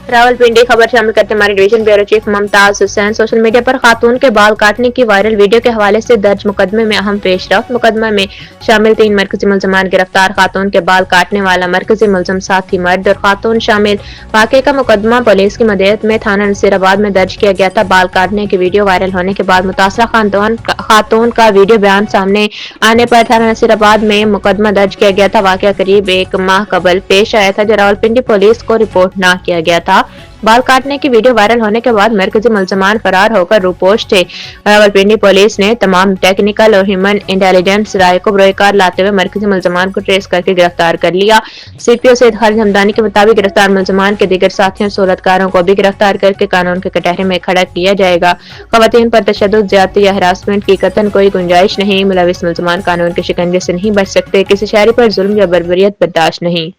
रावलपिंडी खबर शामिल करते हमारे division bureau chief Mumtaz Hussain. Social media पर खातून के बाल काटने की वायरल वीडियो के हवाले से दर्ज मुकदमे में अहम पेशरफ्त। मुकदमा में शामिल 3 मरकजी मुलजमान गिरफ्तार। खातून के बाल काटने वाला मरकजी मुलजम साथी मर्द और खातून शामिल। वाक़े का मुकदमा पुलिस की मदद में थाना नसीराबाद में दर्ज किया गया था। बाल काटने की वीडियो वायरल होने के बाद मुतासरा खातून का वीडियो बयान सामने आने पर थाना नसीराबाद में मुकदमा दर्ज किया गया था। वाक़या करीब 1 माह कबल पेश आया था जब रावलपिंडी पुलिस को रिपोर्ट न किया गया था। बाल काटने की वीडियो वायरल होने के बाद मरकजी मुलजमान फरार होकर रूपोश थे। रावलपिंडी पुलिस ने तमाम टेक्निकल और ह्यूमन इंटेलिजेंस राय को बरोकार लाते हुए मरकजी मुलजमान को ट्रेस करके गिरफ्तार कर लिया। सीपीओ सैयद खालिद हमदानी के मुताबिक गिरफ्तार मुलजमान के दीगर साथियों सूरतकारों को भी गिरफ्तार करके कानून के कटहरे में खड़ा किया जाएगा। खवातीन पर तशद्दुद, ज्यादती या हरासमेंट की कतई कोई गुंजाइश नहीं। मुलविस मुलजमान कानून के शिकंजे से नहीं बच सकते। किसी शहरी पर जुल्म या बर्बरियत बर्दाश्त नहीं।